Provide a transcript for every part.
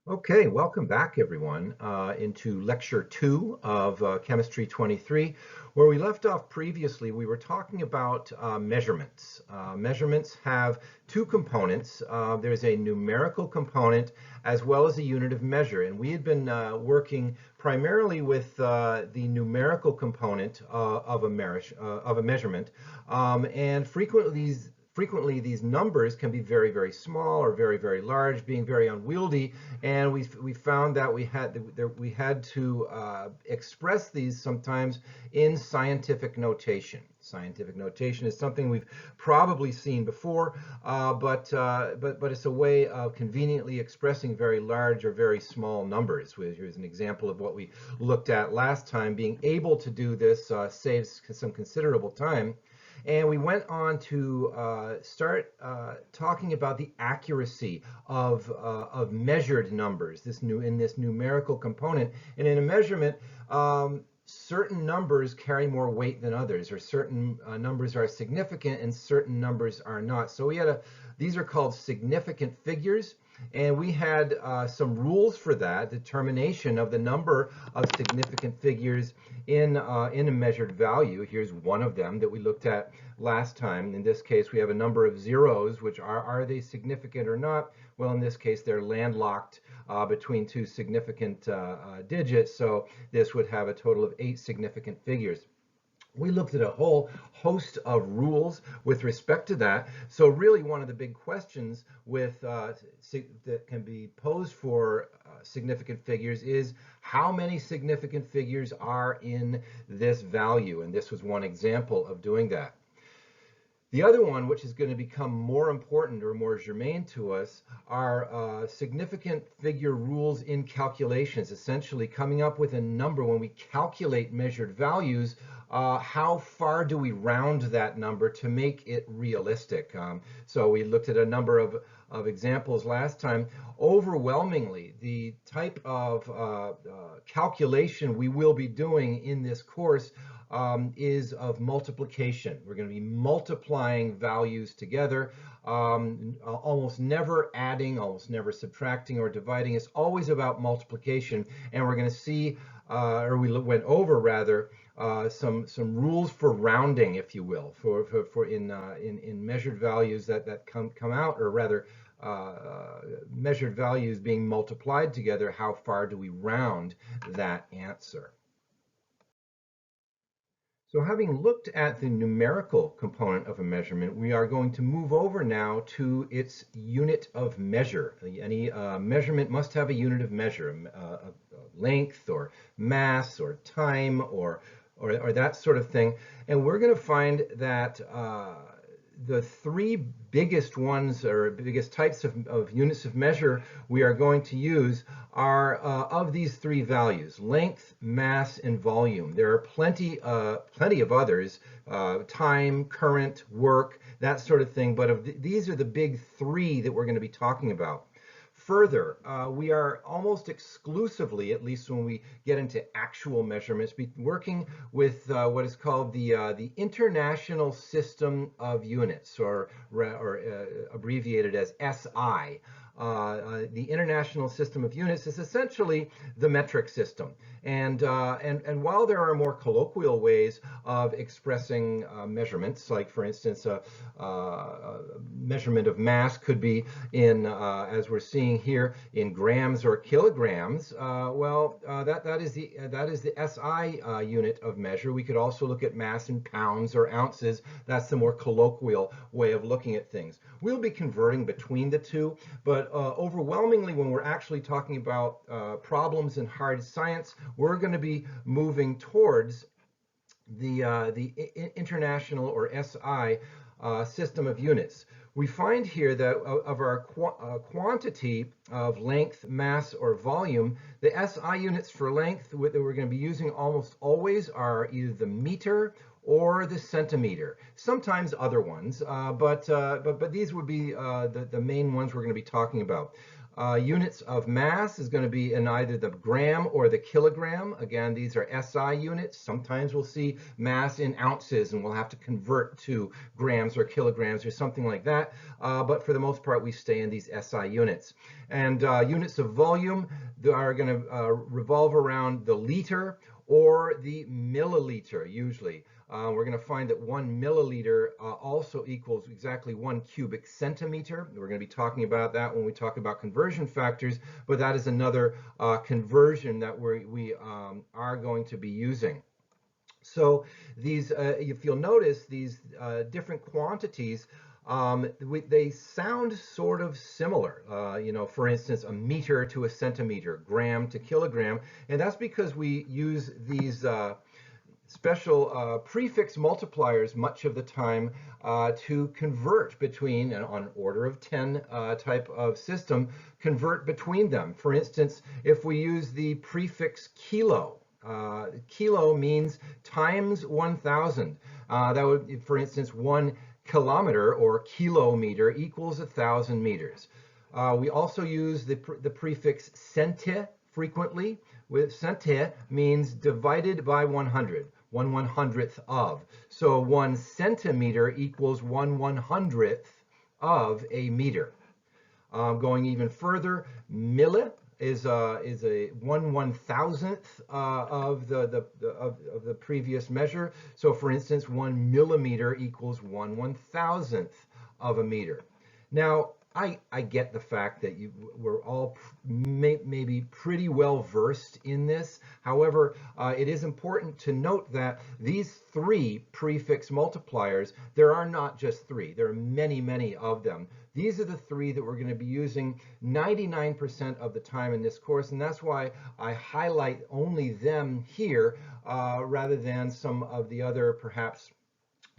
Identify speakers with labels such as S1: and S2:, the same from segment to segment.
S1: Okay, welcome back everyone into lecture 2 of Chemistry 23. Where we left off previously, we were talking about measurements. Measurements have two components. There's a numerical component as well as a unit of measure. And we had been working primarily with the numerical component of a measurement. And frequently these numbers can be very, very small or very, very large, being very unwieldy, and we found that we had to express these sometimes in scientific notation. Scientific notation is something we've probably seen before, but it's a way of conveniently expressing very large or very small numbers. Here's an example of what we looked at last time. Being able to do this saves some considerable time. And we went on to start talking about the accuracy of measured numbers, in this numerical component. And in a measurement, certain numbers carry more weight than others, or certain numbers are significant and certain numbers are not. So these are called significant figures. And we had some rules for that, determination of the number of significant figures in a measured value. Here's one of them that we looked at last time. In this case, we have a number of zeros, which are they significant or not? Well, in this case, they're landlocked between two significant digits, so this would have a total of 8 significant figures. We looked at a whole host of rules with respect to that. So really one of the big questions that can be posed for significant figures is how many significant figures are in this value? And this was one example of doing that. The other one, which is going to become more important or more germane to us, are significant figure rules in calculations, essentially coming up with a number when we calculate measured values. How far do we round that number to make it realistic? So we looked at a number of examples last time. Overwhelmingly, the type of calculation we will be doing in this course is of multiplication. We're going to be multiplying values together, almost never adding, almost never subtracting or dividing. It's always about multiplication. And we're going to see, or we went over rather, some rules for rounding, if you will, for in measured values that come out, or rather measured values being multiplied together. How far do we round that answer? So having looked at the numerical component of a measurement, we are going to move over now to its unit of measure. Any measurement must have a unit of measure, length or mass or time or that sort of thing. And we're going to find that the three biggest ones, or biggest types of units of measure we are going to use are of these three values: length, mass, and volume. There are plenty of others, time, current, work, that sort of thing, but these are the big three that we're going to be talking about. Further, we are almost exclusively, at least when we get into actual measurements, working with what is called the International System of Units, or abbreviated as SI. The International System of Units is essentially the metric system. And while there are more colloquial ways of expressing measurements, like for instance, a measurement of mass could be as we're seeing here, in grams or kilograms. That is the SI unit of measure. We could also look at mass in pounds or ounces. That's the more colloquial way of looking at things. We'll be converting between the two, but overwhelmingly, when we're actually talking about problems in hard science, we're going to be moving towards the international, or SI, system of units. We find here that of our quantity of length, mass, or volume, the SI units for length that we're going to be using almost always are either the meter or the centimeter. Sometimes other ones, but these would be the main ones we're going to be talking about. Units of mass is going to be in either the gram or the kilogram. Again, these are SI units. Sometimes we'll see mass in ounces and we'll have to convert to grams or kilograms or something like that. But for the most part, we stay in these SI units. And units of volume are going to revolve around the liter or the milliliter usually. We're going to find that 1 milliliter also equals exactly 1 cubic centimeter. We're going to be talking about that when we talk about conversion factors, but that is another conversion that we are going to be using. So these, if you'll notice, these different quantities, they sound sort of similar. For instance, a meter to a centimeter, gram to kilogram, and that's because we use these special prefix multipliers much of the time to convert between, on order of 10 type of system, convert between them. For instance, if we use the prefix kilo, kilo means times 1,000. That would, for instance, 1 kilometer or kilometer equals 1,000 meters. We also use the prefix centi frequently. With centi means divided by 100, 1/100th of. So 1 centimeter equals 1/100th of a meter. Going even further, mille is a 1/1000th of the previous measure. So for instance, 1 millimeter equals 1/1000th of a meter. Now, I get the fact that we're all maybe pretty well versed in this. However, it is important to note that these 3 prefix multipliers, there are not just 3, there are many, many of them. These are the 3 that we're going to be using 99% of the time in this course, and that's why I highlight only them here rather than some of the other perhaps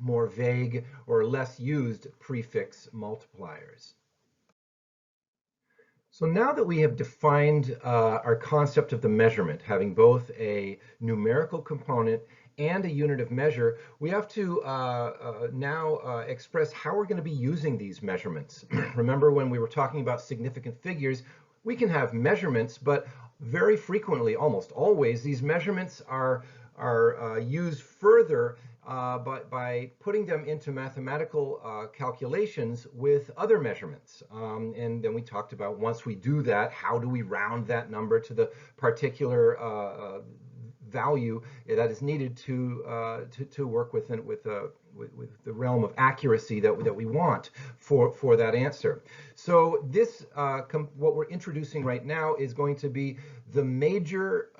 S1: more vague or less used prefix multipliers. So now that we have defined our concept of the measurement, having both a numerical component and a unit of measure, we have to now express how we're going to be using these measurements. Remember when we were talking about significant figures, we can have measurements, but very frequently, almost always, these measurements are used further by putting them into mathematical calculations with other measurements. And then we talked about, once we do that, how do we round that number to the particular value that is needed to work with the realm of accuracy that we want for that answer. So this, what we're introducing right now, is going to be the major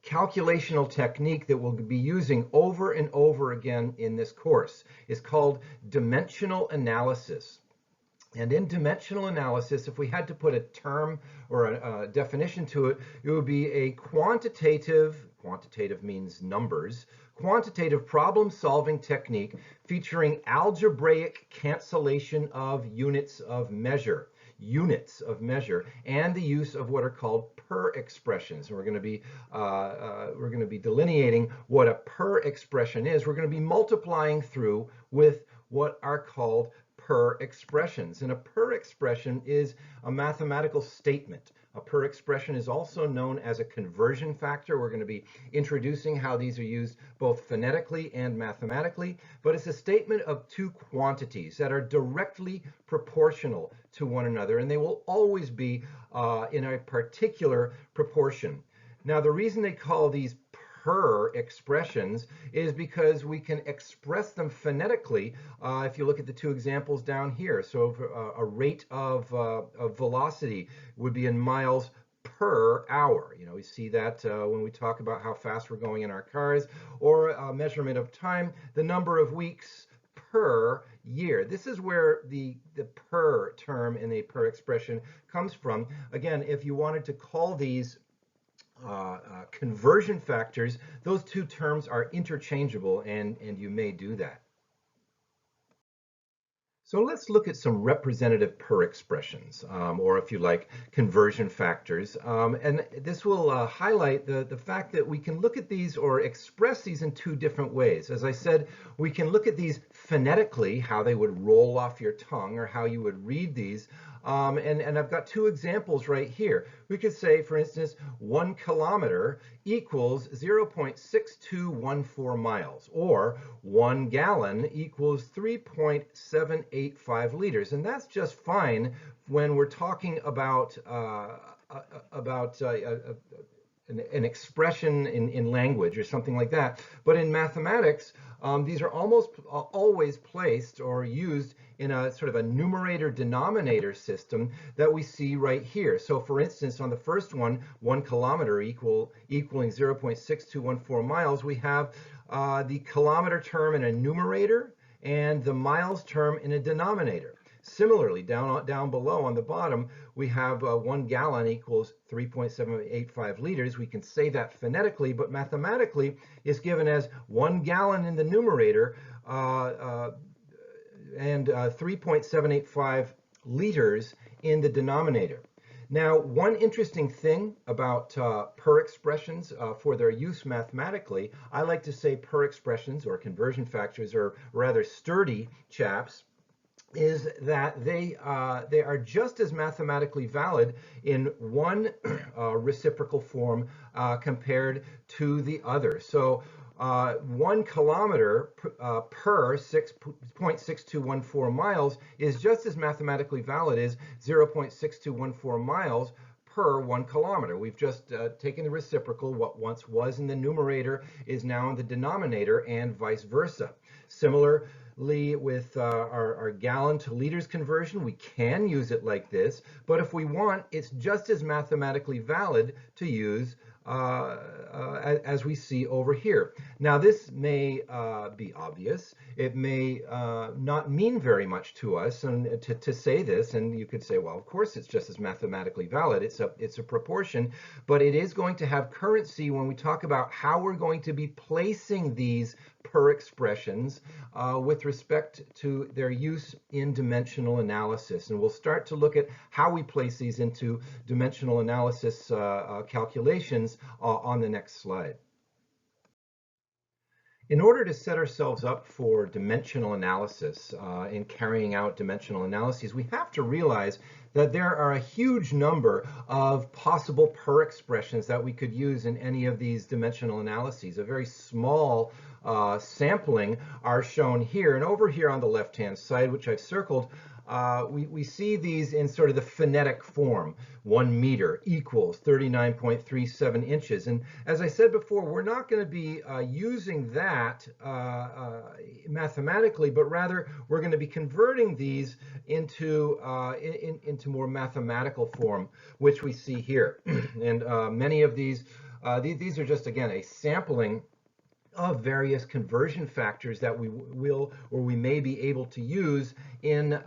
S1: calculational technique that we'll be using over and over again in this course. Is called dimensional analysis. And in dimensional analysis, if we had to put a term or a definition to it, it would be a quantitative means numbers, quantitative problem-solving technique featuring algebraic cancellation of units of measure, and the use of what are called per expressions. And we're going to be delineating what a per expression is. We're going to be multiplying through with what are called per expressions. And a per expression is a mathematical statement. A per expression is also known as a conversion factor. We're going to be introducing how these are used both phonetically and mathematically, but it's a statement of 2 quantities that are directly proportional to one another, and they will always be in a particular proportion. Now, the reason they call these per expressions is because we can express them phonetically if you look at the 2 examples down here. So a rate of velocity would be in miles per hour. We see that when we talk about how fast we're going in our cars, or a measurement of time, the number of weeks per year. This is where the per term in a per expression comes from. Again, if you wanted to call these conversion factors, those 2 terms are interchangeable, and you may do that. So let's look at some representative per expressions, or if you like, conversion factors. And this will highlight the fact that we can look at these or express these in 2 different ways. As I said, we can look at these phonetically, how they would roll off your tongue or how you would read these. And I've got two examples right here. We could say, for instance, 1 kilometer equals 0.6214 miles, or 1 gallon equals 3.785 liters. And that's just fine when we're talking about an expression in language or something like that. But in mathematics, these are almost always placed or used in a sort of a numerator-denominator system that we see right here. So for instance, on the first one, 1 kilometer equaling 0.6214 miles, we have the kilometer term in a numerator and the miles term in a denominator. Similarly, down below on the bottom, we have 1 gallon equals 3.785 liters. We can say that phonetically, but mathematically is given as 1 gallon in the numerator and 3.785 liters in the denominator. Now, one interesting thing about per expressions for their use mathematically, I like to say per expressions or conversion factors are rather sturdy chaps, is that they are just as mathematically valid in one reciprocal form compared to the other. So 1 kilometer per 6.6214 miles is just as mathematically valid as 0.6214 miles per 1 kilometer. We've just taken the reciprocal. What once was in the numerator is now in the denominator, and vice versa. Similarly, with our gallon to liters conversion, we can use it like this, but if we want, it's just as mathematically valid to use as we see over here. Now, this may be obvious. It may not mean very much to us and to say this, and you could say, well, of course it's just as mathematically valid. It's a proportion, but it is going to have currency when we talk about how we're going to be placing these per expressions with respect to their use in dimensional analysis. And we'll start to look at how we place these into dimensional analysis calculations on the next slide. In order to set ourselves up for dimensional analysis in carrying out dimensional analyses, we have to realize that there are a huge number of possible per expressions that we could use in any of these dimensional analyses. A very small sampling are shown here, and over here on the left-hand side, which I've circled, we see these in sort of the phonetic form. 1 meter equals 39.37 inches. And as I said before, we're not going to be using that mathematically, but rather we're going to be converting these into more mathematical form, which we see here. And many of these are just, again, a sampling of various conversion factors that we will or we may be able to use in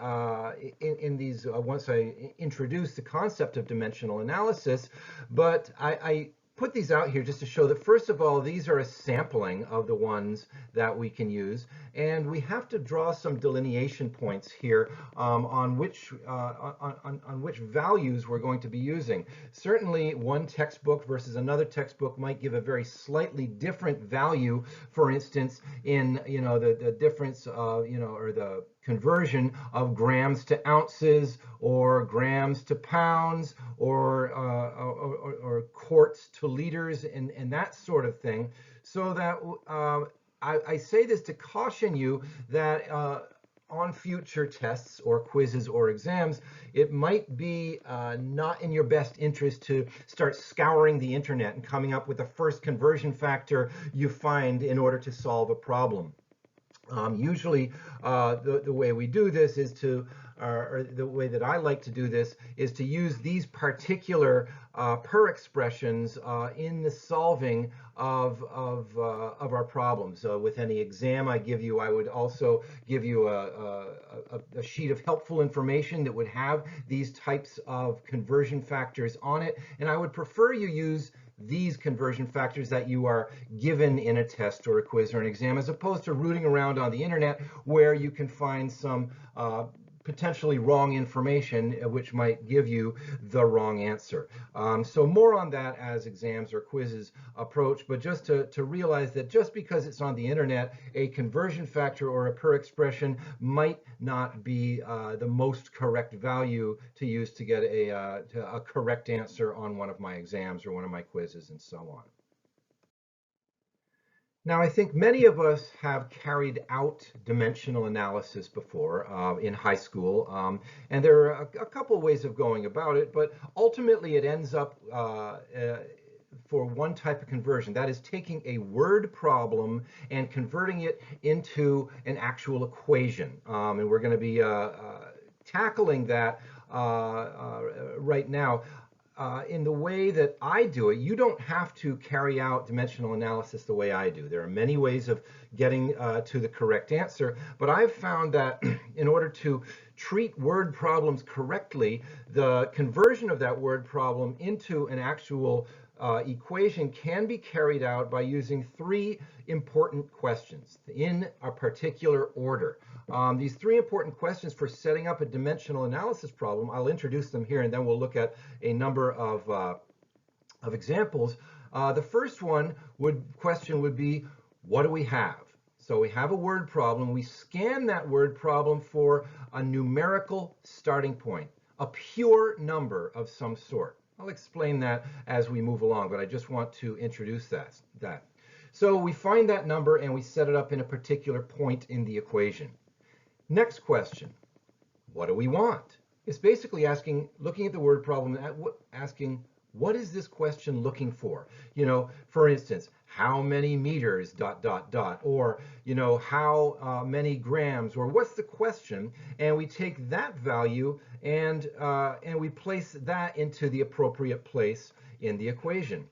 S1: these once I introduce the concept of dimensional analysis. But I put these out here just to show that, first of all, these are a sampling of the ones that we can use, and we have to draw some delineation points here on which values we're going to be using. Certainly, one textbook versus another textbook might give a very slightly different value. For instance, in the difference of or the conversion of grams to ounces, or grams to pounds, or quarts to liters, and that sort of thing. So that I say this to caution you that on future tests or quizzes or exams, it might be not in your best interest to start scouring the internet and coming up with the first conversion factor you find in order to solve a problem. Usually, the way we do this is to, or the way that I like to do this, is to use these particular per expressions in the solving of our problems. With any exam I give you, I would also give you a sheet of helpful information that would have these types of conversion factors on it, and I would prefer you use these conversion factors that you are given in a test or a quiz or an exam, as opposed to rooting around on the internet where you can find some potentially wrong information, which might give you the wrong answer. So more on that as exams or quizzes approach, but just to realize that just because it's on the internet, a conversion factor or a per expression might not be the most correct value to use to get a correct answer on one of my exams or one of my quizzes and so on. Now, I think many of us have carried out dimensional analysis before in high school, and there are a couple ways of going about it, but ultimately it ends up for one type of conversion. That is taking a word problem and converting it into an actual equation. And we're going to be tackling that right now. In the way that I do it, you don't have to carry out dimensional analysis the way I do. There are many ways of getting to the correct answer, but I've found that in order to treat word problems correctly, the conversion of that word problem into an actual equation can be carried out by using three important questions in a particular order. These three important questions for setting up a dimensional analysis problem, I'll introduce them here and then we'll look at a number of examples. The first question would be, what do we have? So we have a word problem. We scan that word problem for a numerical starting point, a pure number of some sort. I'll explain that as we move along, but I just want to introduce that. So we find that number and we set it up in a particular point in the equation. Next question, what do we want? It's basically looking at the word problem, asking, what is this question looking for? You know, for instance, how many meters, ... or, you know, how many grams, or what's the question? And we take that value and we place that into the appropriate place in the equation.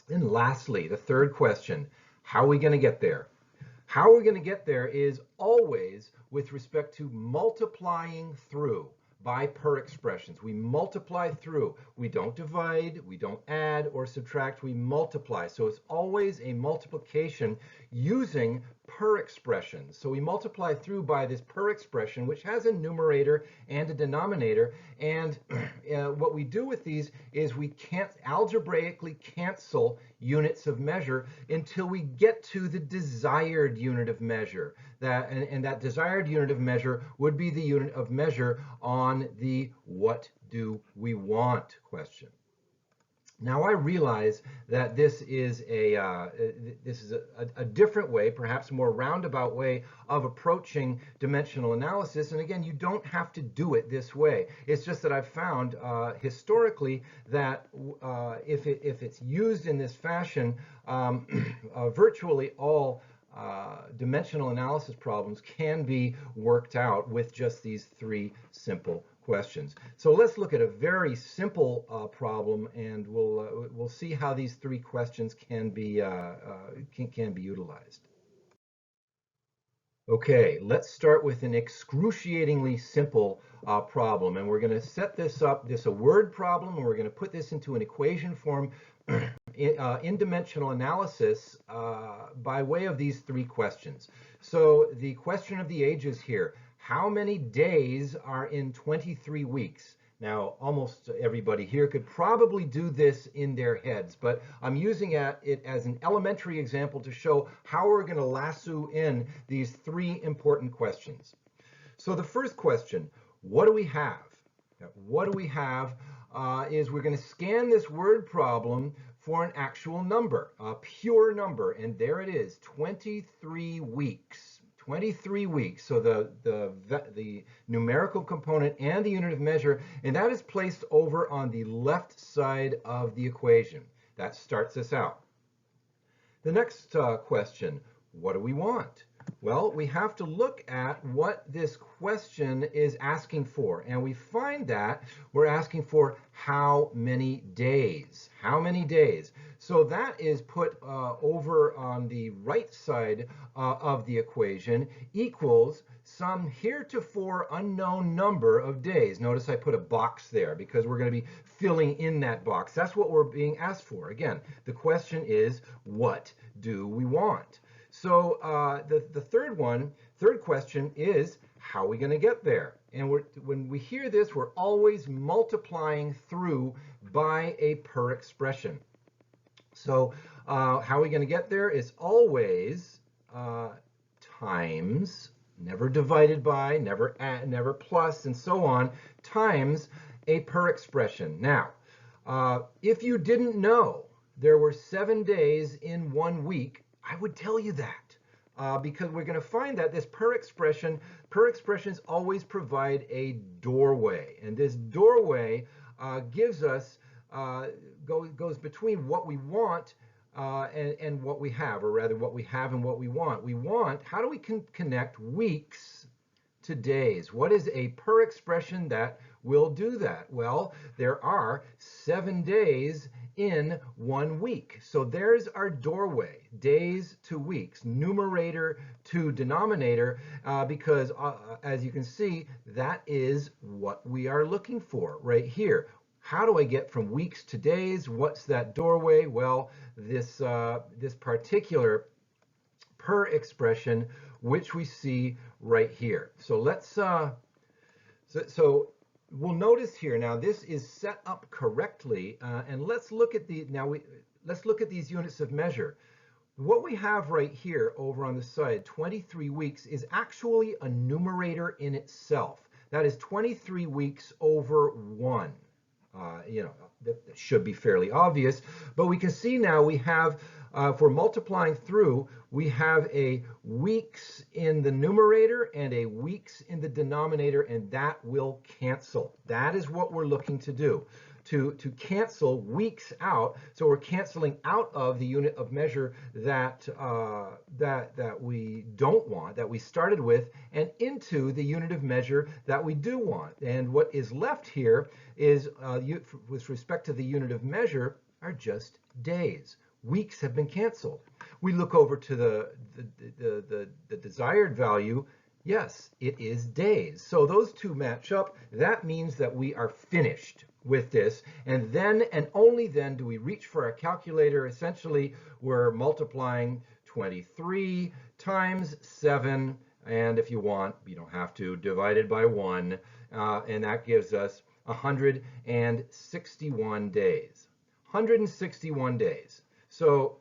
S1: And lastly, the third question, how are we going to get there? How we're going to get there is always with respect to multiplying through by per expressions. We multiply through. We don't divide, we don't add or subtract, we multiply. So it's always a multiplication using per expressions. So we multiply through by this per expression, which has a numerator and a denominator. And what we do with these is we can't algebraically cancel units of measure until we get to the desired unit of measure. And that desired unit of measure would be the unit of measure on the what do we want question. Now I realize that this is a different way, perhaps a more roundabout way of approaching dimensional analysis. And again, you don't have to do it this way. It's just that I've found historically that if it's used in this fashion, virtually all dimensional analysis problems can be worked out with just these three simple questions. So let's look at a very simple problem, and we'll see how these three questions can be utilized. Okay, let's start with an excruciatingly simple problem, and we're going to set this up. This is a word problem, and we're going to put this into an equation form in dimensional analysis by way of these three questions. So the question of the age is here. How many days are in 23 weeks? Now, almost everybody here could probably do this in their heads, but I'm using it as an elementary example to show how we're going to lasso in these three important questions. So the first question, what do we have? What do we have is we're going to scan this word problem for an actual number, a pure number, and there it is, 23 weeks. 23 weeks, so the numerical component and the unit of measure, and that is placed over on the left side of the equation. That starts us out. The next question, what do we want? Well, we have to look at what this question is asking for, and we find that we're asking for how many days. How many days? So that is put over on the right side of the equation equals some heretofore unknown number of days. Notice I put a box there because we're going to be filling in that box. That's what we're being asked for. Again, the question is, what do we want? So the third question is, how are we going to get there? And when we hear this, we're always multiplying through by a per expression. So how are we going to get there? It's always times, never divided by, never add, never plus, and so on, times a per expression. Now, if you didn't know there were 7 days in 1 week, I would tell you that. Because we're going to find that this per expressions always provide a doorway, and this doorway gives us goes between what we want and what we have, or rather what we have and what we want. How do we connect weeks to days? What is a per expression that will do that? Well, there are 7 days in 1 week. So there's our doorway, days to weeks, numerator to denominator, because as you can see, that is what we are looking for right here. How do I get from weeks to days? What's that doorway? Well, this particular per expression, which we see right here. So let's so we'll notice here now this is set up correctly, and let's look at let's look at these units of measure. What we have right here over on the side, 23 weeks, is actually a numerator in itself. That is 23 weeks over 1. That should be fairly obvious, but we can see now we have, if we're multiplying through, we have a weeks in the numerator and a weeks in the denominator, and that will cancel. That is what we're looking to do, to cancel weeks out. So we're canceling out of the unit of measure that we don't want, that we started with, and into the unit of measure that we do want. And what is left here is, with respect to the unit of measure, are just days. Weeks have been canceled. We look over to the desired value. Yes, it is days. So those two match up. That means that we are finished with this. And then and only then do we reach for our calculator. Essentially, we're multiplying 23 times 7. And if you want, you don't have to, divided by 1. And that gives us 161 days. 161 days. So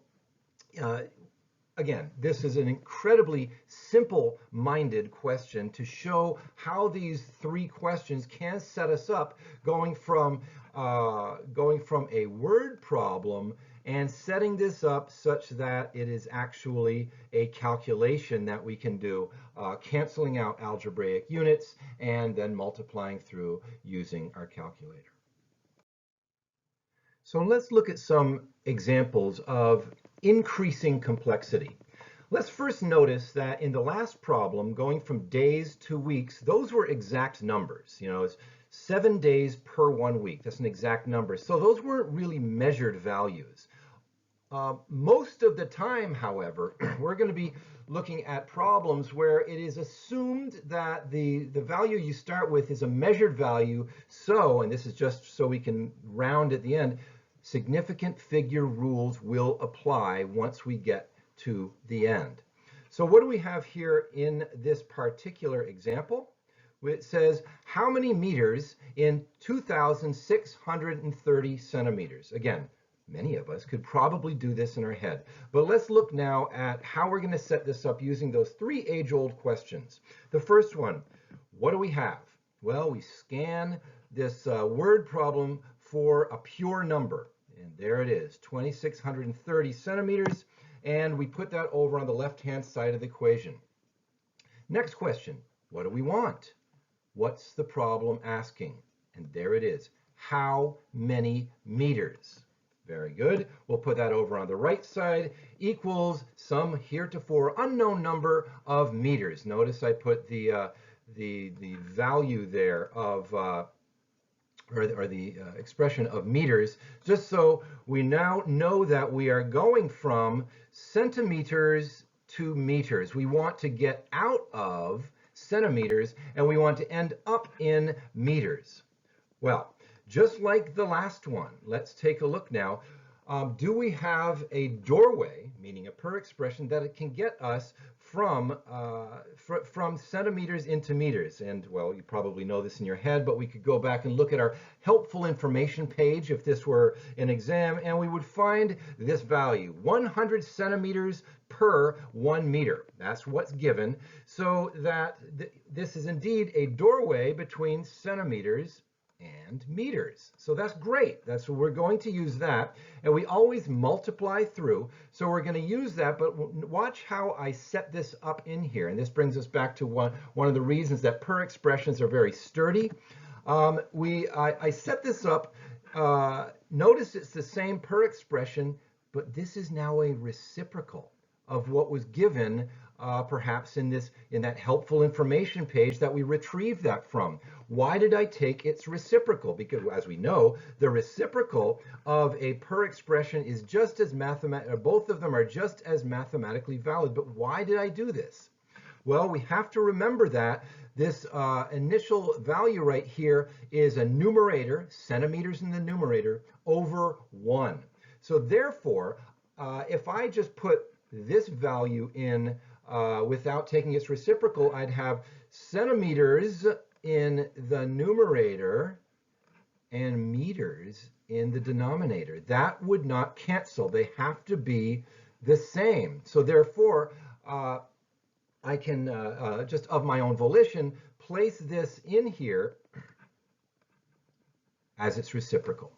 S1: again, this is an incredibly simple-minded question to show how these 3 questions can set us up going from a word problem and setting this up such that it is actually a calculation that we can do, canceling out algebraic units and then multiplying through using our calculator. So let's look at some examples of increasing complexity. Let's first notice that in the last problem, going from days to weeks, those were exact numbers. It's 7 days per 1 week. That's an exact number. So those weren't really measured values. Most of the time, however, we're going to be looking at problems where it is assumed that the value you start with is a measured value. So, and this is just so we can round at the end, significant figure rules will apply once we get to the end. So what do we have here in this particular example? It says, how many meters in 2,630 centimeters? Again, many of us could probably do this in our head. But let's look now at how we're going to set this up using those 3 age-old questions. The first one, what do we have? Well, we scan this word problem for a pure number. And there it is, 2,630 centimeters. And we put that over on the left-hand side of the equation. Next question, what do we want? What's the problem asking? And there it is, how many meters? Very good. We'll put that over on the right side, equals some heretofore unknown number of meters. Notice I put the value there of or the expression of meters, just so we now know that we are going from centimeters to meters. We want to get out of centimeters and we want to end up in meters. Well, just like the last one, let's take a look now. Do we have a doorway, meaning a per expression, that it can get us from centimeters into meters? And well, you probably know this in your head, but we could go back and look at our helpful information page if this were an exam, and we would find this value, 100 centimeters per 1 meter. That's what's given. So that this is indeed a doorway between centimeters and meters. So that's great. That's what we're going to use that. And we always multiply through. So we're going to use that, but watch how I set this up in here. And this brings us back to one of the reasons that per expressions are very sturdy. I set this up. Notice it's the same per expression, but this is now a reciprocal of what was given perhaps in that helpful information page that we retrieved that from. Why did I take its reciprocal? Because as we know, the reciprocal of a per expression is just as both of them are just as mathematically valid. But why did I do this? Well, we have to remember that this initial value right here is a numerator, centimeters in the numerator, over 1. So therefore, if I just put this value in without taking its reciprocal, I'd have centimeters in the numerator and meters in the denominator. That would not cancel. They have to be the same. So therefore, I can, just of my own volition, place this in here as its reciprocal.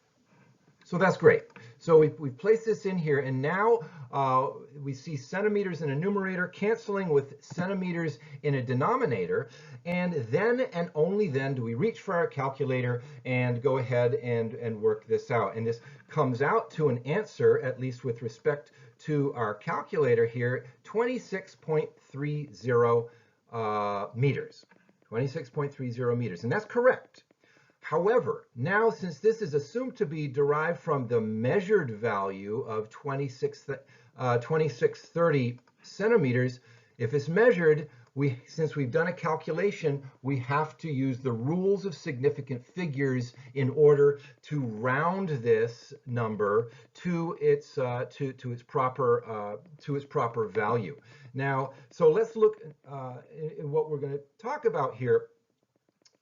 S1: So that's great. So we've placed this in here, and now we see centimeters in a numerator canceling with centimeters in a denominator, and then and only then do we reach for our calculator and go ahead and work this out. And this comes out to an answer, at least with respect to our calculator here, 26.30 meters. 26.30 meters, and that's correct. However, now since this is assumed to be derived from the measured value of 2630 centimeters, if it's measured, since we've done a calculation, we have to use the rules of significant figures in order to round this number to its proper value. Now, so let's look in what we're going to talk about here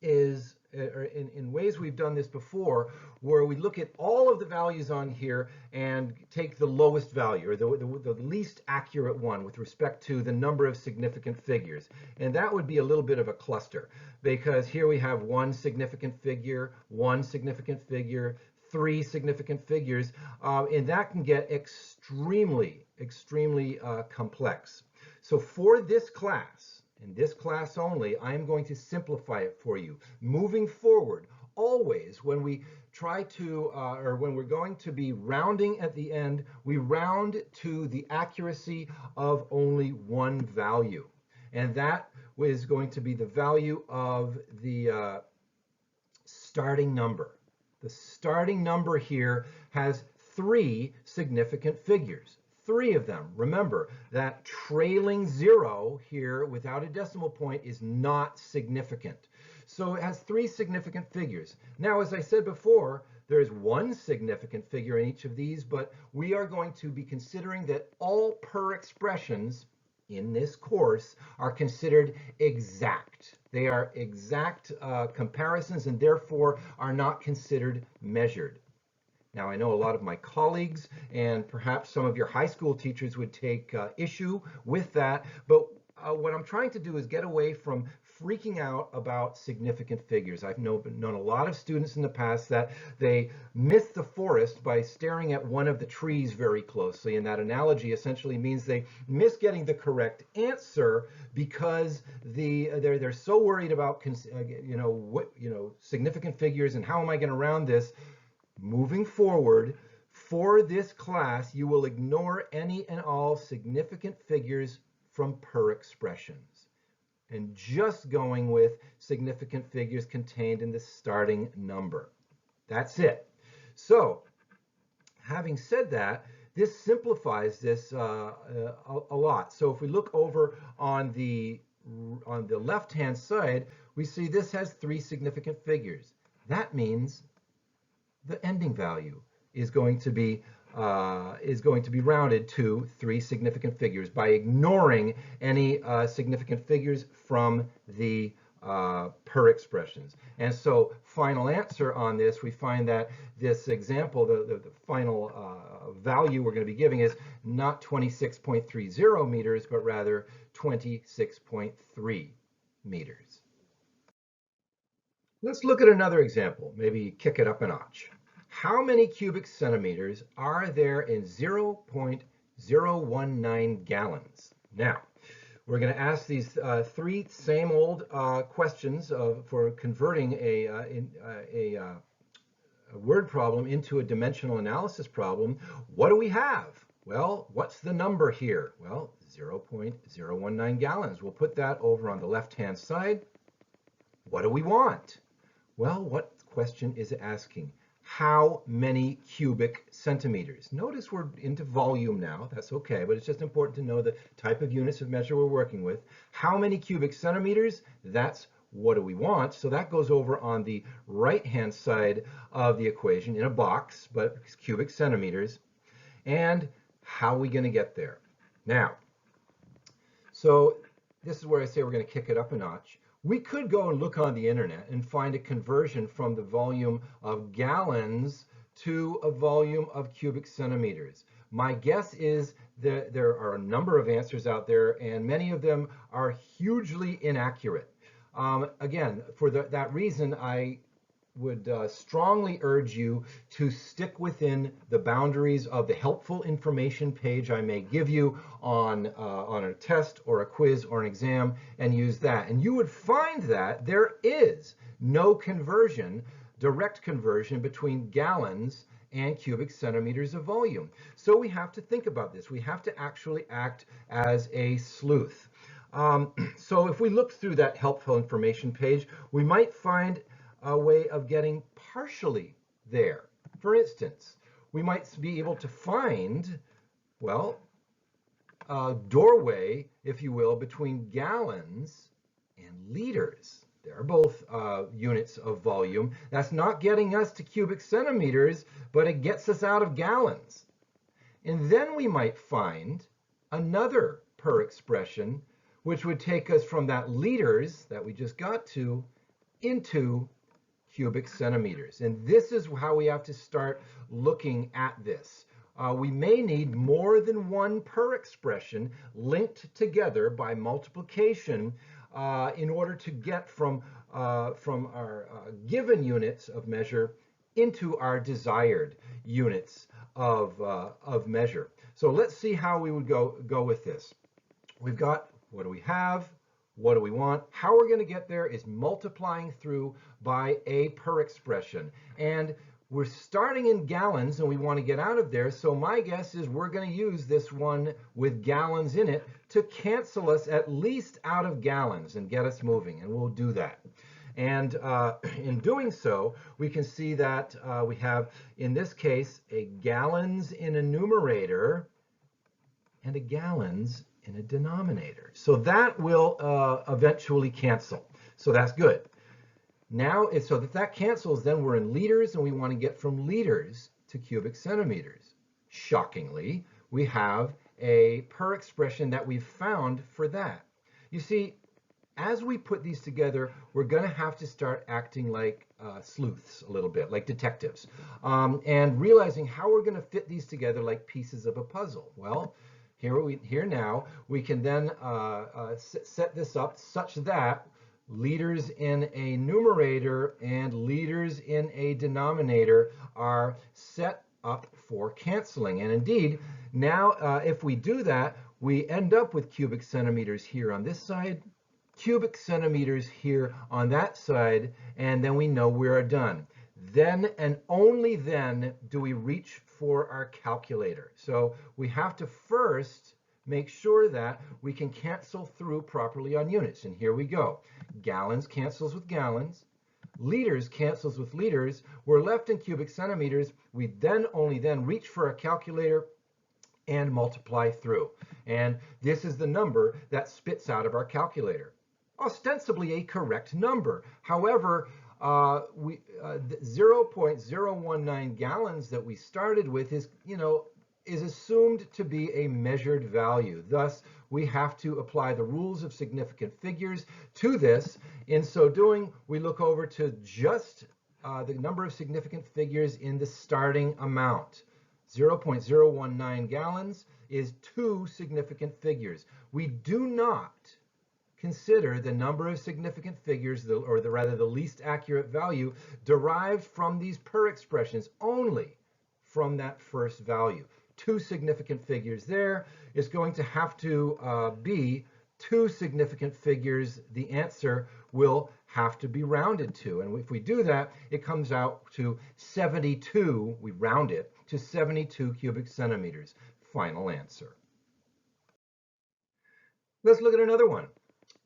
S1: is in ways we've done this before, where we look at all of the values on here and take the lowest value, or the least accurate one with respect to the number of significant figures. And that would be a little bit of a cluster, because here we have one significant figure, three significant figures, and that can get extremely complex. So for this class, in this class only, I'm going to simplify it for you. Moving forward, always when we try to, or when we're going to be rounding at the end, we round to the accuracy of only one value. And that is going to be the value of the starting number. The starting number here has 3 significant figures. 3 of them. Remember that trailing 0 here without a decimal point is not significant. So it has 3 significant figures. Now, as I said before, there is 1 significant figure in each of these, but we are going to be considering that all per expressions in this course are considered exact. They are exact comparisons and therefore are not considered measured. Now, I know a lot of my colleagues and perhaps some of your high school teachers would take issue with that, but what I'm trying to do is get away from freaking out about significant figures. I've known a lot of students in the past that they miss the forest by staring at one of the trees very closely, and that analogy essentially means they miss getting the correct answer because they're so worried about significant figures and how am I going to round this. Moving forward, for this class, you will ignore any and all significant figures from per expressions and just going with significant figures contained in the starting number. That's it. So, having said that, this simplifies this a lot. So if we look over on the left-hand side, we see this has 3 significant figures. That means the ending value is going to be is going to be rounded to 3 significant figures by ignoring any significant figures from the per expressions. And so final answer on this, we find that this example, the final value we're going to be giving is not 26.30 meters, but rather 26.3 meters. Let's look at another example, maybe kick it up a notch. How many cubic centimeters are there in 0.019 gallons? Now, we're going to ask these 3 same old questions for converting a word problem into a dimensional analysis problem. What do we have? Well, what's the number here? Well, 0.019 gallons. We'll put that over on the left-hand side. What do we want? Well, what question is it asking? How many cubic centimeters? Notice we're into volume now. That's okay, but it's just important to know the type of units of measure we're working with. How many cubic centimeters? That's what do we want. So that goes over on the right-hand side of the equation in a box, but it's cubic centimeters. And how are we going to get there? Now, so this is where I say we're going to kick it up a notch. We could go and look on the internet and find a conversion from the volume of gallons to a volume of cubic centimeters. My guess is that there are a number of answers out there, and many of them are hugely inaccurate. Again, for that reason, I would strongly urge you to stick within the boundaries of the helpful information page I may give you on a test or a quiz or an exam, and use that. And you would find that there is no conversion, direct conversion between gallons and cubic centimeters of volume. So we have to think about this. We have to actually act as a sleuth. So if we look through that helpful information page, we might find a way of getting partially there. For instance, we might be able to find, well, a doorway, if you will, between gallons and liters. They're both units of volume. That's not getting us to cubic centimeters, but it gets us out of gallons. And then we might find another per expression, which would take us from that liters that we just got to into cubic centimeters. And this is how we have to start looking at this. We may need more than one per expression linked together by multiplication in order to get from our given units of measure into our desired units of measure. So let's see how we would go with this. We've got, what do we have? What do we want? How we're going to get there is multiplying through by a per expression. And we're starting in gallons and we want to get out of there. So my guess is we're going to use this one with gallons in it to cancel us at least out of gallons and get us moving. And we'll do that. And in doing so, we can see that we have, in this case, a gallons in a numerator and a gallons in a denominator. So that will eventually cancel. So that's good. Now, so that cancels, then we're in liters, and we want to get from liters to cubic centimeters. Shockingly, we have a per expression that we've found for that. You see, as we put these together, we're going to have to start acting like sleuths a little bit, like detectives, and realizing how we're going to fit these together like pieces of a puzzle. Well, here now, we can then set this up such that liters in a numerator and liters in a denominator are set up for canceling. And indeed, now if we do that, we end up with cubic centimeters here on this side, cubic centimeters here on that side, and then we know we're done. Then and only then do we reach for our calculator. So we have to first make sure that we can cancel through properly on units. And here we go. Gallons cancels with gallons. Liters cancels with liters. We're left in cubic centimeters. We then only then reach for our calculator and multiply through. And this is the number that spits out of our calculator. Ostensibly a correct number. However, 0.019 gallons that we started with is, is assumed to be a measured value. Thus, we have to apply the rules of significant figures to this. In so doing, we look over to just the number of significant figures in the starting amount. 0.019 gallons is 2 significant figures. We do not consider the number of significant figures, or rather the least accurate value, derived from these per expressions, only from that first value. 2 significant figures there is going to have to be 2 significant figures. The answer will have to be rounded to. And if we do that, it comes out to 72, we round it to 72 cubic centimeters. Final answer. Let's look at another one.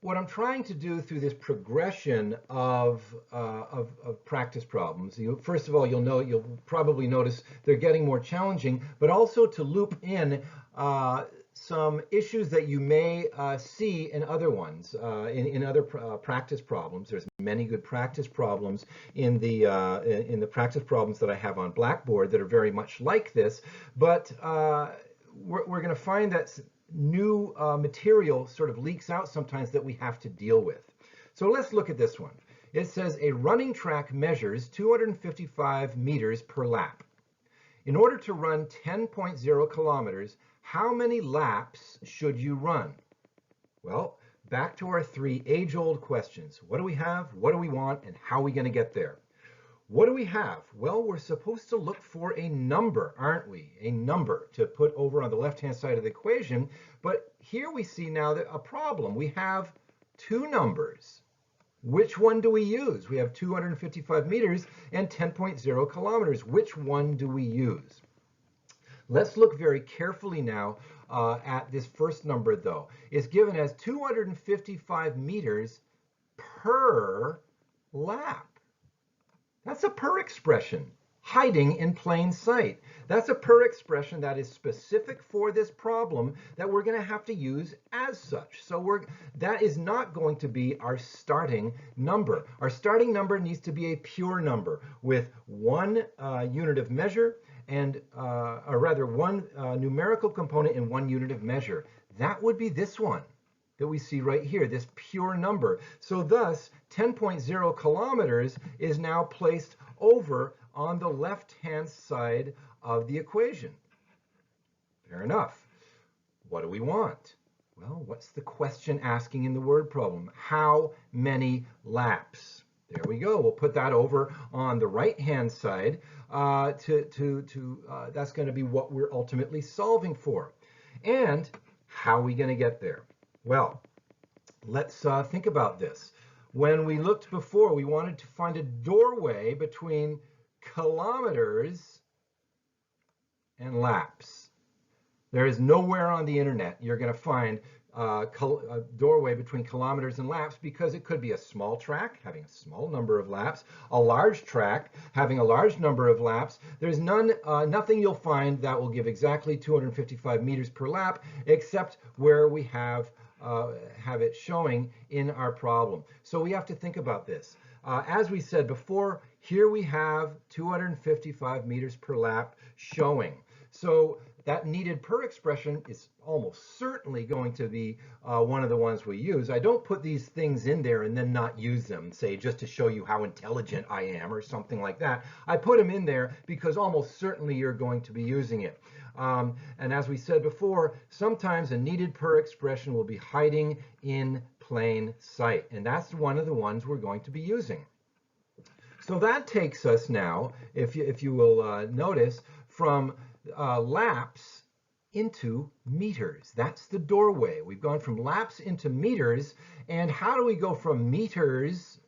S1: What I'm trying to do through this progression of practice problems, first of all, you'll probably notice they're getting more challenging, but also to loop in some issues that you may see in other ones, in other practice problems. There's many good practice problems in the practice problems that I have on Blackboard that are very much like this, but we're going to find that new material sort of leaks out sometimes that we have to deal with. So let's look at this one. It says a running track measures 255 meters per lap. In order to run 10.0 kilometers, how many laps should you run? Well, back to our 3 age-old questions. What do we have? What do we want? And how are we going to get there? What do we have? Well, we're supposed to look for a number, aren't we? A number to put over on the left-hand side of the equation. But here we see now that a problem. We have 2 numbers. Which one do we use? We have 255 meters and 10.0 kilometers. Which one do we use? Let's look very carefully now at this first number, though. It's given as 255 meters per lap. That's a per expression hiding in plain sight. That's a per expression that is specific for this problem that we're going to have to use as such. So that is not going to be our starting number. Our starting number needs to be a pure number with 1 unit of measure and, or rather 1 numerical component and 1 unit of measure. That would be this one that we see right here, this pure number. So thus, 10.0 kilometers is now placed over on the left-hand side of the equation. Fair enough. What do we want? Well, what's the question asking in the word problem? How many laps? There we go. We'll put that over on the right-hand side. That's going to be what we're ultimately solving for. And how are we going to get there? Well, let's think about this. When we looked before, we wanted to find a doorway between kilometers and laps. There is nowhere on the internet you're going to find a doorway between kilometers and laps, because it could be a small track having a small number of laps, a large track having a large number of laps. There's nothing you'll find that will give exactly 255 meters per lap, except where we have it showing in our problem. So we have to think about this. As we said before, here we have 255 meters per lap showing. So that needed per expression is almost certainly going to be one of the ones we use. I don't put these things in there and then not use them, say, just to show you how intelligent I am or something like that. I put them in there because almost certainly you're going to be using it. And as we said before, sometimes a needed per expression will be hiding in plain sight. And that's one of the ones we're going to be using. So that takes us now, if you will notice, from laps into meters. That's the doorway. We've gone from laps into meters. And how do we go from meters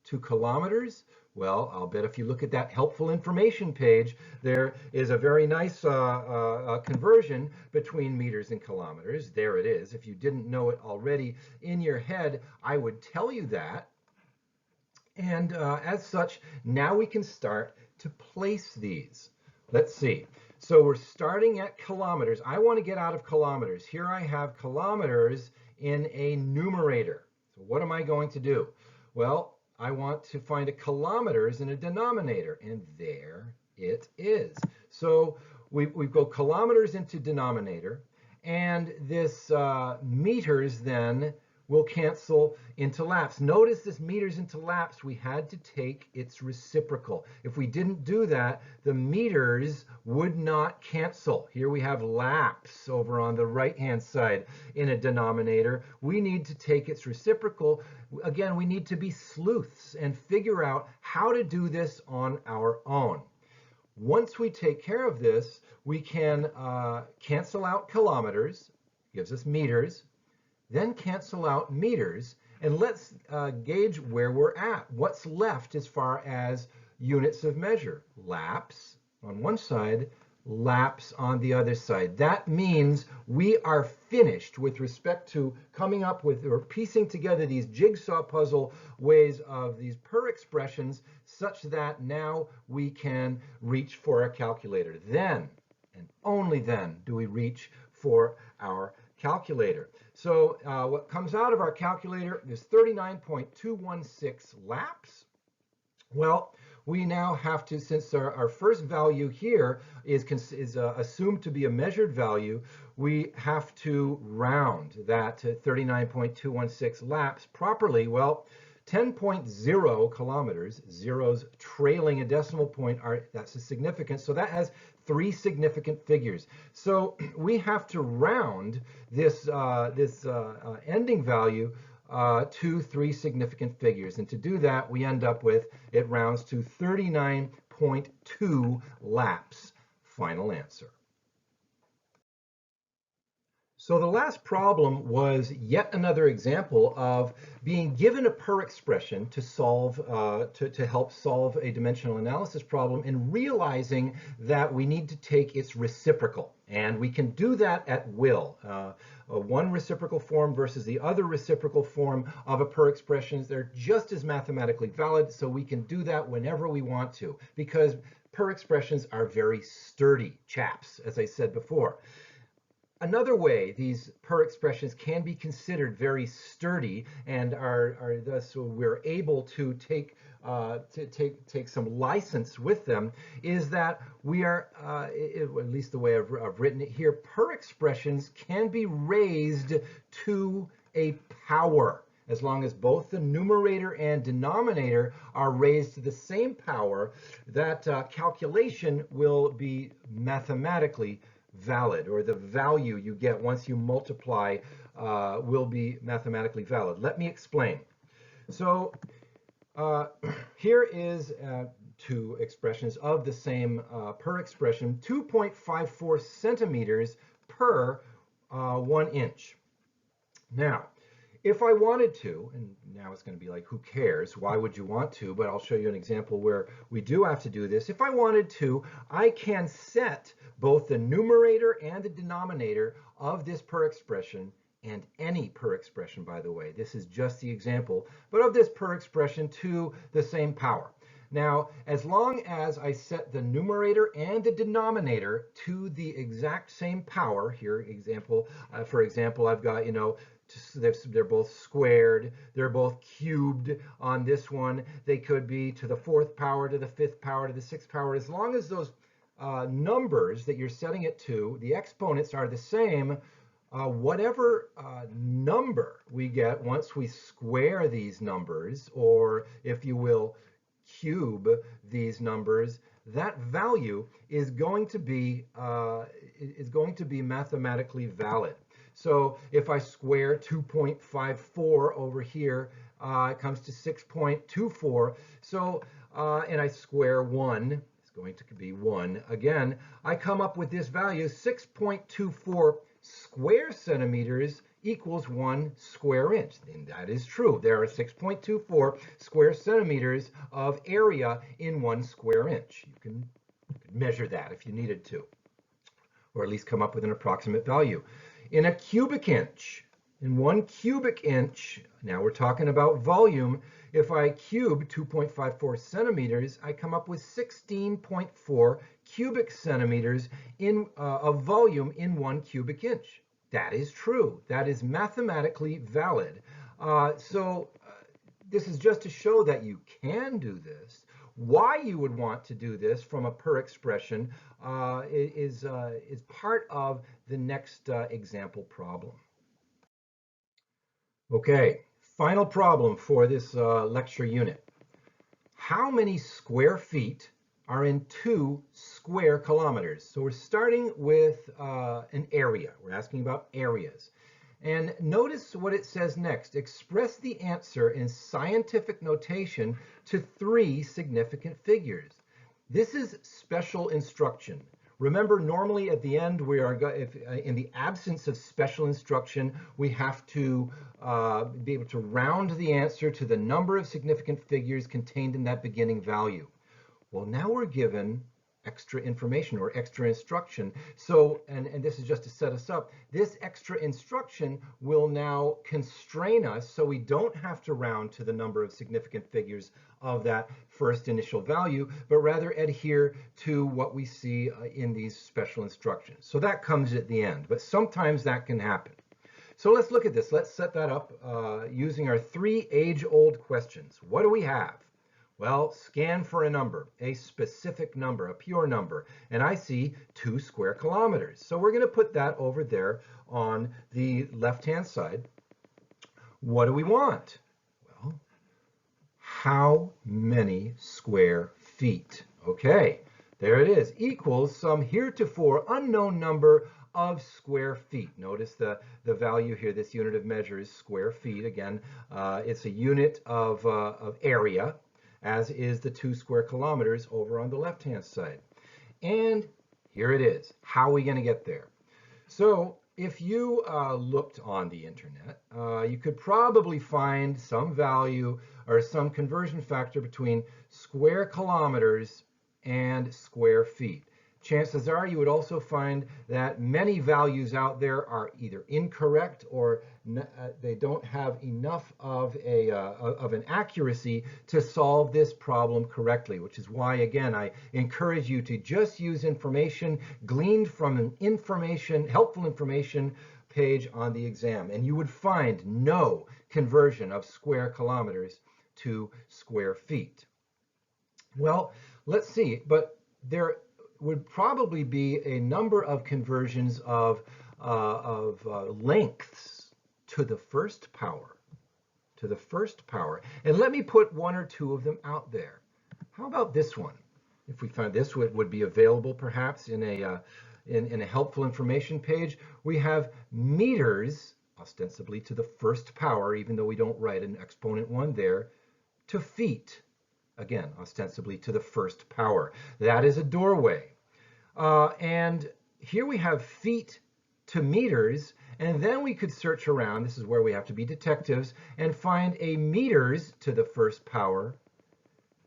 S1: to kilometers? Well, I'll bet if you look at that helpful information page, there is a very nice conversion between meters and kilometers. There it is. If you didn't know it already in your head, I would tell you that. And as such, now we can start to place these. Let's see. So we're starting at kilometers. I want to get out of kilometers. Here I have kilometers in a numerator. So what am I going to do? Well, I want to find a kilometers in a denominator, and there it is. So we go kilometers into denominator, and this meters then will cancel into laps. Notice this meters into laps, we had to take its reciprocal. If we didn't do that, the meters would not cancel. Here we have laps over on the right-hand side in a denominator. We need to take its reciprocal. Again, we need to be sleuths and figure out how to do this on our own. Once we take care of this, we can cancel out kilometers, gives us meters, then cancel out meters, and let's gauge where we're at. What's left as far as units of measure? Laps on one side, laps on the other side. That means we are finished with respect to coming up with or piecing together these jigsaw puzzle ways of these per expressions, such that now we can reach for a calculator. Then, and only then, do we reach for our calculator. So what comes out of our calculator is 39.216 laps. Well, we now have to, since our first value here is assumed to be a measured value, we have to round that to 39.216 laps properly. Well, 10.0 kilometers, zeros trailing a decimal point, that's a significant. So that has three significant figures. So we have to round this ending value to three significant figures. And to do that, we end up with, it rounds to 39.2 laps. Final answer. So the last problem was yet another example of being given a per expression to solve, to help solve a dimensional analysis problem, and realizing that we need to take its reciprocal. And we can do that at will. One reciprocal form versus the other reciprocal form of a per expression, they're just as mathematically valid, so we can do that whenever we want to, because per expressions are very sturdy chaps, as I said before. Another way these per expressions can be considered very sturdy and are thus, so we're able to take some license with them, is that we are, at least the way I've written it here, per expressions can be raised to a power. As long as both the numerator and denominator are raised to the same power, that calculation will be mathematically valid, or the value you get once you multiply will be mathematically valid. Let me explain. So here is two expressions of the same per expression, 2.54 centimeters per 1 inch. Now, if I wanted to, and now it's going to be like, who cares? Why would you want to? But I'll show you an example where we do have to do this. If I wanted to, I can set both the numerator and the denominator of this per expression, and any per expression, by the way. This is just the example, but of this per expression to the same power. Now, as long as I set the numerator and the denominator to the exact same power, here, example, for example, I've got, they're both squared, they're both cubed on this one. They could be to the 4th power, to the 5th power, to the 6th power. As long as those numbers that you're setting it to, the exponents are the same, whatever number we get once we square these numbers, or if you will, cube these numbers, that value is going to be mathematically valid. So if I square 2.54 over here, it comes to 6.24. So and I square 1, it's going to be 1 again. I come up with this value, 6.24 square centimeters equals 1 square inch. And that is true. There are 6.24 square centimeters of area in 1 square inch. You can measure that if you needed to, or at least come up with an approximate value. In a cubic inch, in 1 cubic inch, now we're talking about volume. If I cube 2.54 centimeters, I come up with 16.4 cubic centimeters of volume in 1 cubic inch. That is true. That is mathematically valid. This is just to show that you can do this Why you would want to do this from a per expression is part of the next example problem. Okay, final problem for this lecture unit. How many square feet are in 2 square kilometers? So we're starting with an area. We're asking about areas. And notice what it says next. Express the answer in scientific notation to 3 significant figures. This is special instruction. Remember, normally at the end, in the absence of special instruction, we have to be able to round the answer to the number of significant figures contained in that beginning value. Well, now we're given extra information or extra instruction. So, and this is just to set us up, this extra instruction will now constrain us so we don't have to round to the number of significant figures of that first initial value, but rather adhere to what we see in these special instructions. So that comes at the end, but sometimes that can happen. So let's look at this. Let's set that up using our 3 age-old questions. What do we have? Well, scan for a number, a specific number, a pure number, and I see 2 square kilometers. So we're going to put that over there on the left-hand side. What do we want? Well, how many square feet? Okay, there it is, equals some heretofore unknown number of square feet. Notice the value here, this unit of measure is square feet. Again, it's a unit of area, as is the 2 square kilometers over on the left-hand side. And here it is. How are we going to get there? So if you looked on the internet, you could probably find some value or some conversion factor between square kilometers and square feet. Chances are you would also find that many values out there are either incorrect or they don't have enough of an accuracy to solve this problem correctly, which is why, again, I encourage you to just use information gleaned from an helpful information page on the exam, and you would find no conversion of square kilometers to square feet. Well, let's see, but there would probably be a number of conversions of lengths to the first power, And let me put 1 or 2 of them out there. How about this one? If we find this would be available perhaps in a helpful information page. We have meters, ostensibly to the first power, even though we don't write an exponent 1 there, to feet. Again, ostensibly to the first power. That is a doorway. And here we have feet to meters, and then we could search around. This is where we have to be detectives and find a meters to the first power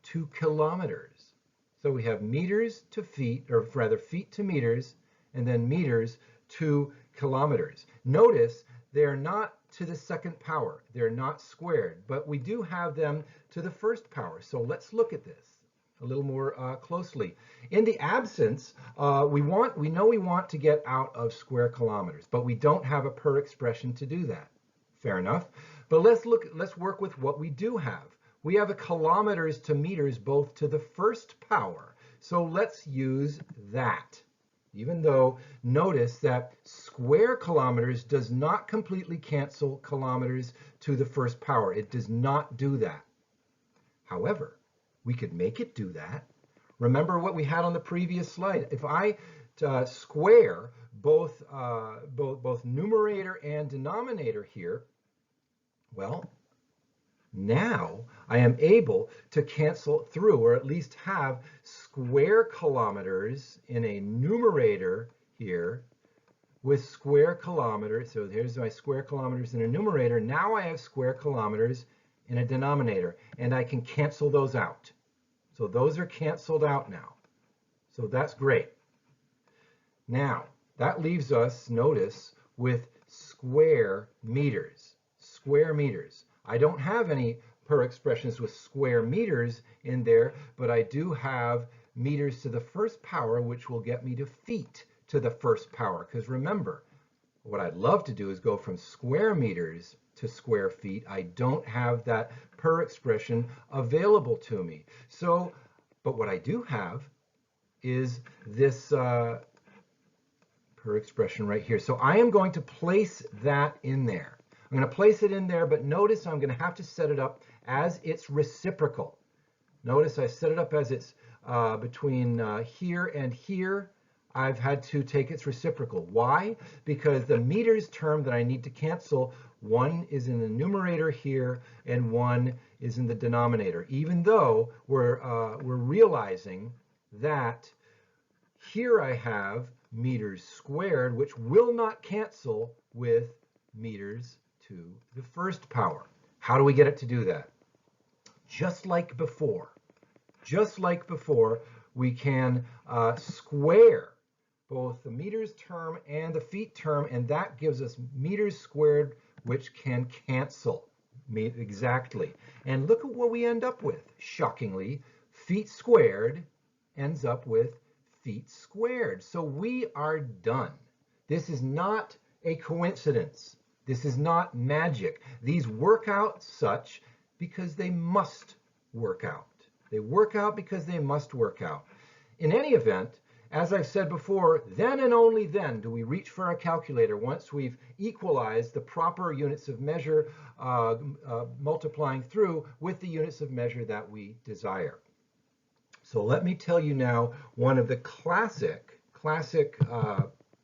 S1: to kilometers. So we have meters to feet, or rather feet to meters, and then meters to kilometers. Notice they're not to the second power. They're not squared, but we do have them to the first power. So let's look at this a little more closely. In the absence, we know we want to get out of square kilometers, but we don't have a per expression to do that. Fair enough. But let's work with what we do have. We have a kilometers to meters both to the first power. So let's use that. Even though notice that square kilometers does not completely cancel kilometers to the first power. It does not do that. However, we could make it do that. Remember what we had on the previous slide. If I square both numerator and denominator here, well, now I am able to cancel through, or at least have square kilometers in a numerator here with square kilometers. So here's my square kilometers in a numerator. Now I have square kilometers in a denominator, and I can cancel those out. So those are canceled out now. So that's great. Now, that leaves us, notice, with square meters. Square meters. I don't have any per expressions with square meters in there, but I do have meters to the first power, which will get me to feet to the first power. Because remember, what I'd love to do is go from square meters to square feet. I don't have that per expression available to me. So But what I do have is this per expression right here. So I am going to place that in there. I'm going to place it in there, but notice I'm going to have to set it up as its reciprocal. Notice I set it up as it's between here and here. I've had to take its reciprocal. Why? Because the meters term that I need to cancel, one is in the numerator here and one is in the denominator, even though we're realizing that here I have meters squared, which will not cancel with meters to the first power. How do we get it to do that? Just like before, we can square both the meters term and the feet term, and that gives us meters squared, which can cancel exactly. And look at what we end up with. Shockingly, feet squared ends up with feet squared. So we are done. This is not a coincidence. This is not magic. These work out such because they must work out. They work out because they must work out. In any event, as I've said before, then and only then do we reach for a calculator once we've equalized the proper units of measure multiplying through with the units of measure that we desire. So let me tell you now one of the classic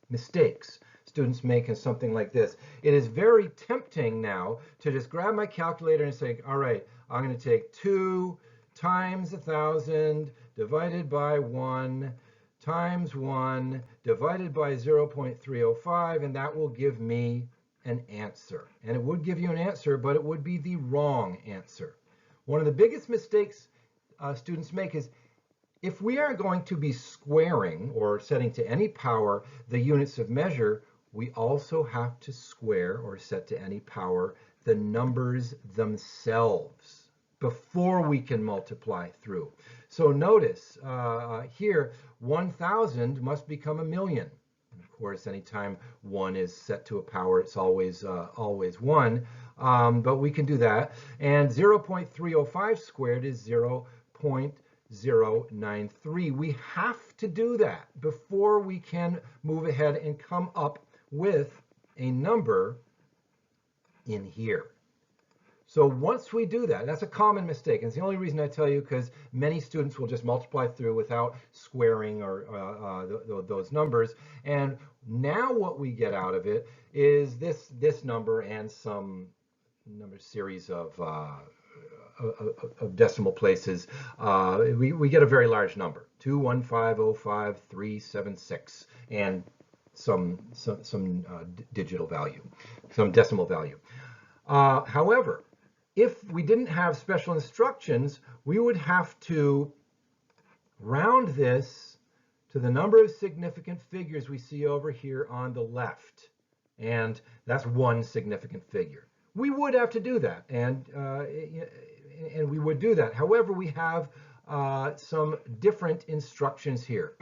S1: mistakes students make in something like this. It is very tempting now to just grab my calculator and say, all right, I'm going to take 2 times 1,000 divided by 1 times 1 divided by 0.305, and that will give me an answer. And it would give you an answer, but it would be the wrong answer. One of the biggest mistakes students make is if we are going to be squaring or setting to any power the units of measure, we also have to square or set to any power the numbers themselves before we can multiply through. So notice here, 1,000 must become a million. And of course, anytime 1 is set to a power, it's always 1. But we can do that. And 0.305 squared is 0.093. We have to do that before we can move ahead and come up with a number in here. So once we do that, that's a common mistake. And it's the only reason I tell you because many students will just multiply through without squaring or those numbers. And now what we get out of it is this number and some series of decimal places. We get a very large number, 21505,376, and some digital value, some decimal value. However, if we didn't have special instructions, we would have to round this to the number of significant figures we see over here on the left. And that's one significant figure. We would have to do that, and we would do that. However, we have some different instructions here.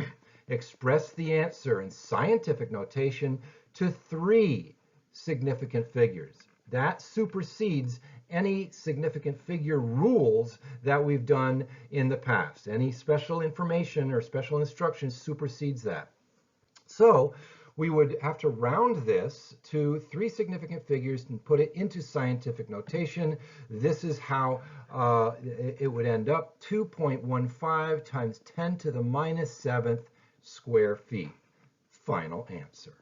S1: Express the answer in scientific notation to 3 significant figures. That supersedes any significant figure rules that we've done in the past. Any special information or special instructions supersedes that. So we would have to round this to 3 significant figures and put it into scientific notation. This is how it would end up: 2.15 times 10 to the minus 7th square feet. Final answer.